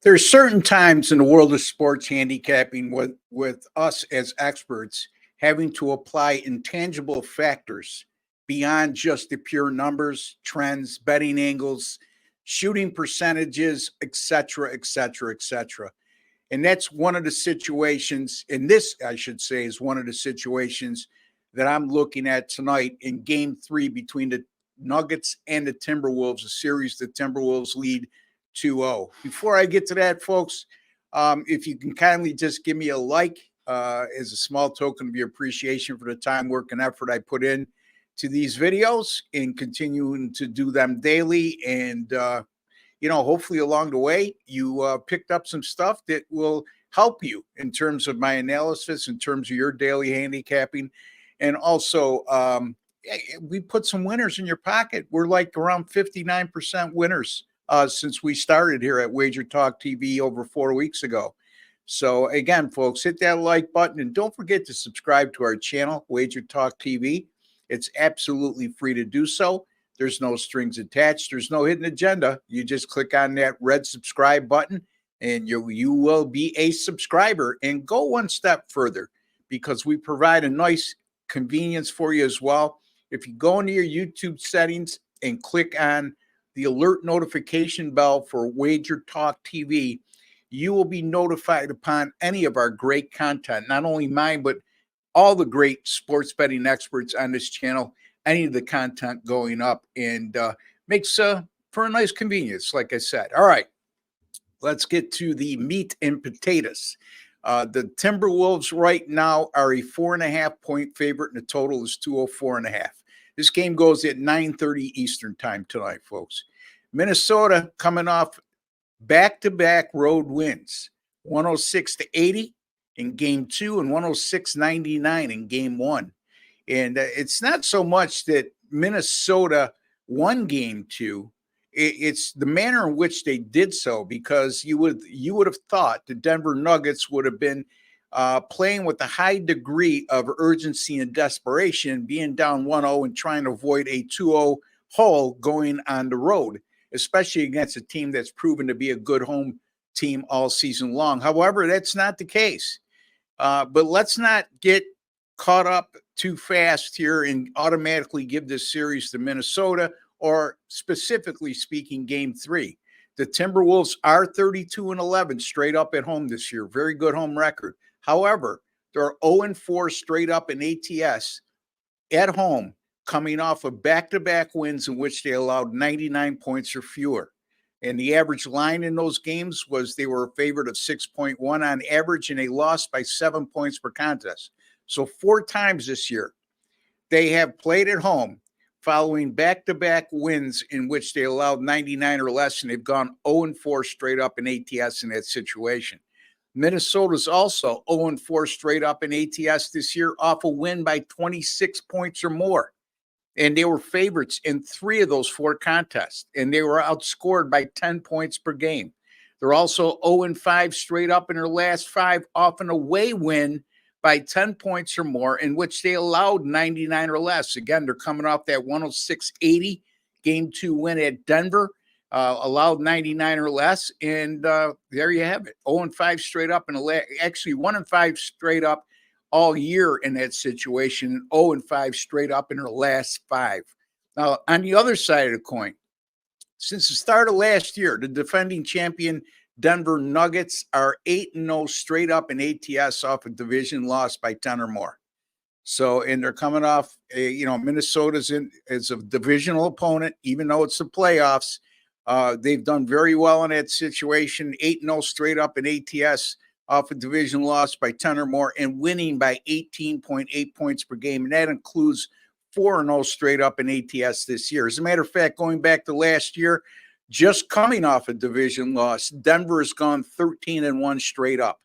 There's certain times in the world of sports handicapping with us as experts having to apply intangible factors beyond just the pure numbers, trends, betting angles, shooting percentages, etc., etc., etc. And that's one of the situations, and this, I should say, is one of the situations that I'm looking at tonight in game three between the Nuggets and the Timberwolves, a series the Timberwolves lead 2-0. Before I get to that, folks, if you can kindly just give me a like as a small token of your appreciation for the time, work, and effort I put in to these videos and continuing to do them daily. And hopefully along the way, you picked up some stuff that will help you in terms of my analysis, in terms of your daily handicapping. And also, we put some winners in your pocket. We're like around 59% winners since we started here at Wager Talk TV over 4 weeks ago. So again, folks, hit that like button and don't forget to subscribe to our channel, Wager Talk TV. It's absolutely free to do so. There's no strings attached. There's no hidden agenda. You just click on that red subscribe button and you will be a subscriber. And go one step further because we provide a nice convenience for you as well. If you go into your YouTube settings and click on the alert notification bell for Wager Talk TV, you will be notified upon any of our great content, not only mine, but all the great sports betting experts on this channel, any of the content going up, and makes for a nice convenience, like I said. All right, let's get to the meat and potatoes. The Timberwolves right now are a 4.5-point favorite, and the total is 204.5. This game goes at 9:30 Eastern time tonight, folks. Minnesota coming off back-to-back road wins, 106-80 in game two and 106-99 in game one. And it's not so much that Minnesota won game two. It's the manner in which they did so, because you would have thought the Denver Nuggets would have been playing with a high degree of urgency and desperation, being down 1-0 and trying to avoid a 2-0 hole going on the road, especially against a team that's proven to be a good home team all season long. However, that's not the case. But let's not get caught up too fast here and automatically give this series to Minnesota, or specifically speaking, game three. The Timberwolves are 32-11 straight up at home this year. Very good home record. However, they're 0-4 straight up in ATS at home, coming off of back-to-back wins in which they allowed 99 points or fewer. And the average line in those games was they were a favorite of 6.1 on average, and they lost by 7 points per contest. So 4 times this year, they have played at home following back-to-back wins in which they allowed 99 or less, and they've gone 0-4 straight up in ATS in that situation. Minnesota's also 0-4 straight up in ATS this year off a win by 26 points or more. And they were favorites in 3 of those 4 contests, and they were outscored by 10 points per game. They're also 0-5 straight up in their last 5 off an away win by 10 points or more, in which they allowed 99 or less. Again, they're coming off that 106-80 game 2 win at Denver, allowed 99 or less, and there you have it. 0-5 straight up, and actually 1-5 straight up all year in that situation, 0-5 straight up in their last 5. Now, on the other side of the coin, since the start of last year, the defending champion Denver Nuggets are 8-0 straight up in ATS off a division loss by 10 or more. So, and they're coming off, Minnesota's as a divisional opponent, even though it's the playoffs. They've done very well in that situation, 8-0 straight up in ATS off a division loss by 10 or more, and winning by 18.8 points per game. And that includes 4-0 straight up in ATS this year. As a matter of fact, going back to last year, just coming off a division loss, Denver has gone 13-1 straight up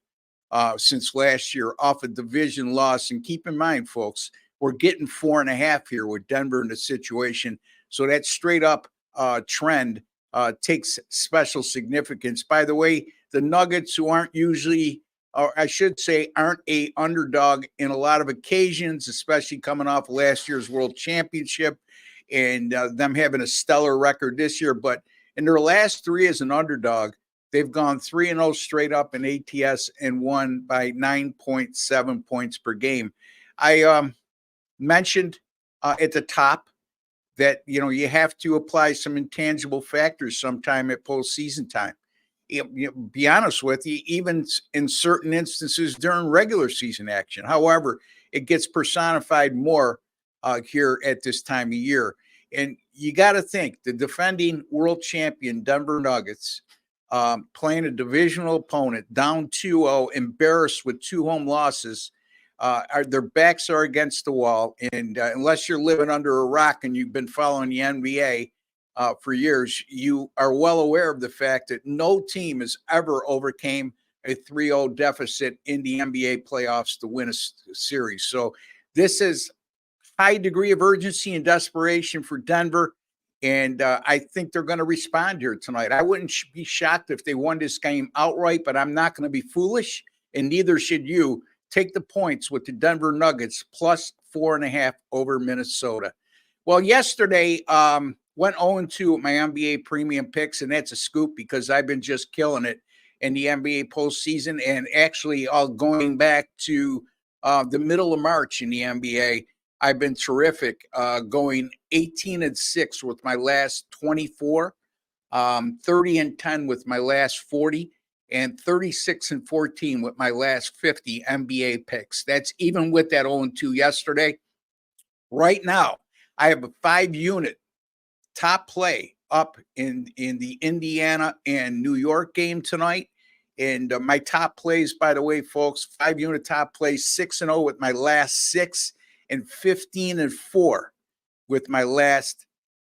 since last year off a division loss. And keep in mind, folks, we're getting 4.5 here with Denver in the situation. So that straight up trend takes special significance. By the way, the Nuggets, who aren't usually, or I should say, aren't a underdog in a lot of occasions, especially coming off last year's World Championship and them having a stellar record this year. But in their last 3 as an underdog, They've gone 3-0 straight up in ATS and won by 9.7 points per game. I mentioned at the top that you have to apply some intangible factors sometime at postseason time. Be honest with you, even in certain instances during regular season action. However, it gets personified more here at this time of year. And you got to think the defending world champion Denver Nuggets playing a divisional opponent down 2-0, embarrassed with 2 home losses. Their backs are against the wall. And unless you're living under a rock and you've been following the NBA for years, you are well aware of the fact that no team has ever overcame a 3-0 deficit in the NBA playoffs to win a series. So this is high degree of urgency and desperation for Denver. And I think they're going to respond here tonight. I wouldn't be shocked if they won this game outright, but I'm not going to be foolish, and neither should you. Take the points with the Denver Nuggets plus 4.5 over Minnesota. Well, yesterday went 0-2 with my NBA premium picks, and that's a scoop because I've been just killing it in the NBA postseason, and actually going back to the middle of March in the NBA, I've been terrific, going 18-6 with my last 24, 30-10 with my last 40, and 36-14 with my last 50 NBA picks. That's even with that 0-2 yesterday. Right now, I have a 5-unit top play up in the Indiana and New York game tonight. And my top plays, by the way, folks, 5-unit top plays, 6-0 with my last 6 and 15-4 with my last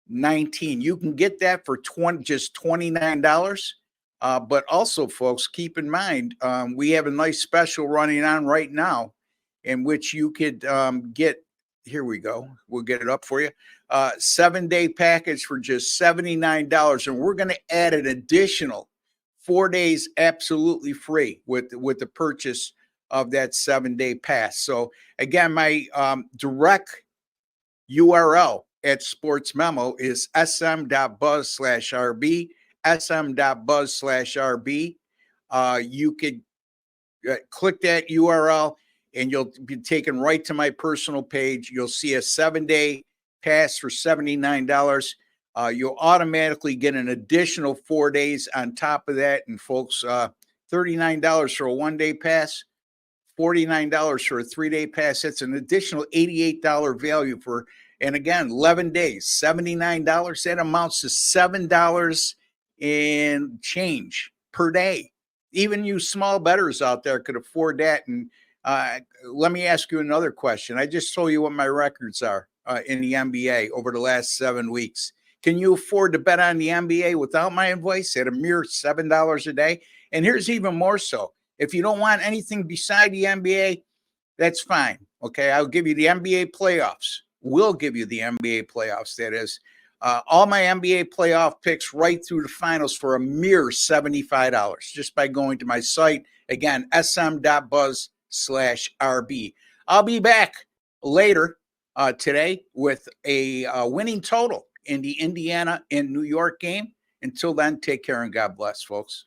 19. You can get that for just $29. But also, folks, keep in mind, we have a nice special running on right now in which you could get, here we go, we'll get it up for you, 7-day package for just $79. And we're going to add an additional 4 days absolutely free with the purchase of that 7-day pass. So again, my direct URL at Sports Memo is sm.buzz/RB, sm.buzz/RB. You could click that URL and you'll be taken right to my personal page. You'll see a 7-day pass for $79. You'll automatically get an additional 4 days on top of that. And folks, $39 for a 1-day pass, $49 for a 3-day pass. That's an additional $88 value for, and again, 11 days, $79. That amounts to $7 and change per day. Even you small bettors out there could afford that. And let me ask you another question. I just told you what my records are in the NBA over the last 7 weeks. Can you afford to bet on the NBA without my advice at a mere $7 a day? And here's even more so. If you don't want anything beside the NBA, that's fine. Okay, I'll give you the NBA playoffs. We'll give you the NBA playoffs, that is. All my NBA playoff picks right through the finals for a mere $75 just by going to my site. Again, sm.buzz/RB. I'll be back later today with a winning total in the Indiana and New York game. Until then, take care and God bless, folks.